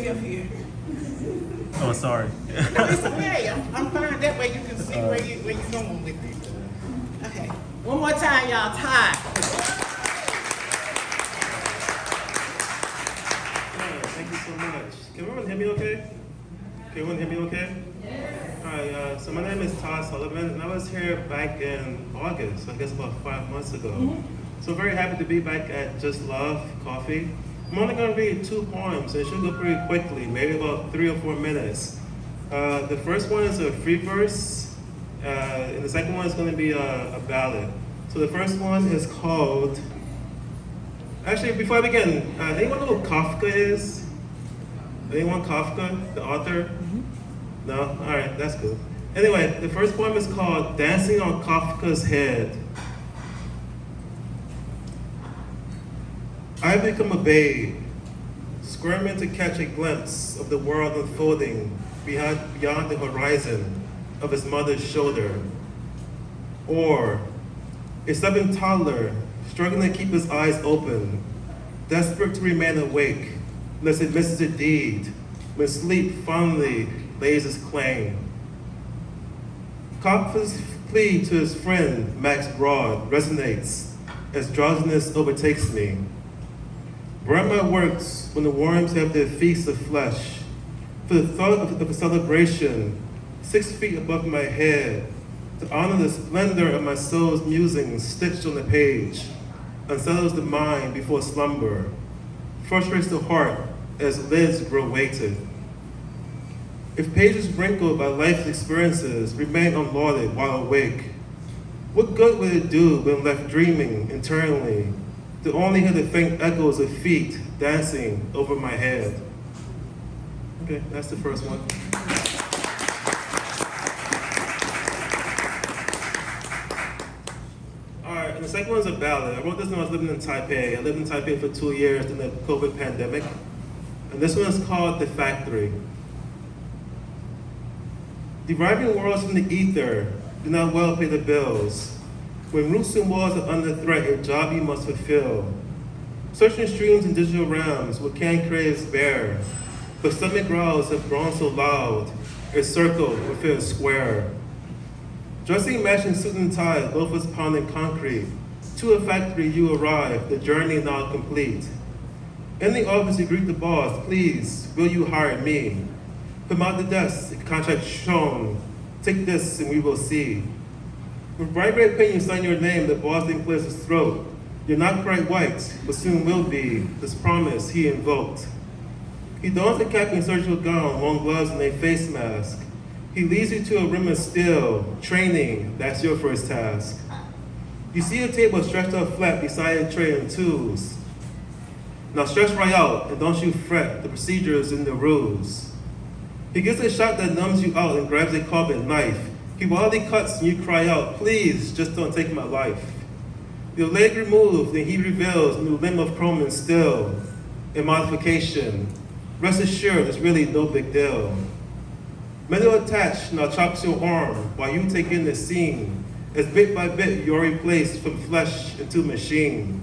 Up here. Oh, sorry. No, it's okay. I'm fine. That way you can see where you're going with it. Okay. One more time, y'all. Todd. Thank you so much. Can everyone hear me okay? Can everyone hear me okay? Yes. All right, so my name is Todd Sullivan, and I was here back in August, I guess about 5 months ago. So very happy to be back at Just Love Coffee. I'm only going to read 2 poems, and it should go pretty quickly, maybe about 3 or 4 minutes. The first one is a free verse, and the second one is going to be a ballad. So the first one is called, actually before I begin, anyone know who Kafka is? Anyone Kafka, the author? No? All right, that's good. Anyway, the first poem is called Dancing on Kafka's Head. I have become a babe, squirming to catch a glimpse of the world unfolding beyond the horizon of his mother's shoulder. Or a stubborn toddler struggling to keep his eyes open, desperate to remain awake, lest it misses a deed when sleep fondly lays its claim. Kafka's plea to his friend Max Broad resonates as drowsiness overtakes me. Burn my works when the worms have their feast of flesh. For the thought of a celebration 6 feet above my head, to honor the splendor of my soul's musings stitched on the page, unsettles the mind before slumber, frustrates the heart as lids grow weighted. If pages wrinkled by life's experiences remain unlauded while awake, what good would it do when left dreaming internally, to only hear the faint echoes of feet dancing over my head? Okay, that's the first one. All right, and the second one is a ballad. I wrote this when I was living in Taipei. I lived in Taipei for 2 years during the COVID pandemic. And this one is called The Factory. Deriving worlds from the ether do not well pay the bills. When roots and walls are under threat, a job you must fulfill. Searching streams in digital realms where can craves bear, but stomach growls have grown so loud, a circle will feel a square. Dressing matching suit and tie, both was pounding concrete. To a factory you arrive, the journey now complete. In the office you greet the boss, please, will you hire me? Come out the desk, contract shown, take this and we will see. With bright red pen you sign your name, the boss then clears his throat. You're not quite white, but soon will be, this promise he invoked. He dons a cap and surgical gown, long gloves and a face mask. He leads you to a room of steel, training, that's your first task. You see a table stretched out flat beside a tray and tools. Now stretch right out and don't you fret, the procedure is in the rules. He gets a shot that numbs you out and grabs a carving knife. He wildly cuts and you cry out, please, just don't take my life. Your leg removed, then he reveals new limb of chrome and steel. A modification. Rest assured, it's really no big deal. Metal attached now chops your arm while you take in the scene, as bit by bit you're replaced from flesh into machine.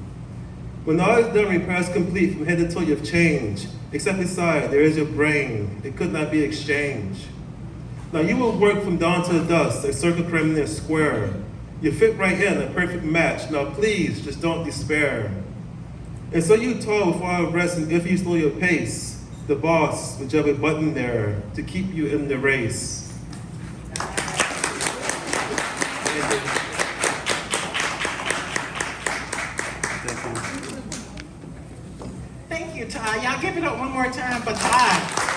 When all is done, repairs complete from head to toe you've changed, except inside there is your brain, it could not be exchanged. Now you will work from dawn to dusk, a circle crammed in a square. You fit right in, a perfect match. Now please, just don't despair. And so you toil without rest, and if you slow your pace, the boss will jab a button there to keep you in the race. Thank you, Todd. Y'all give it up one more time for Todd.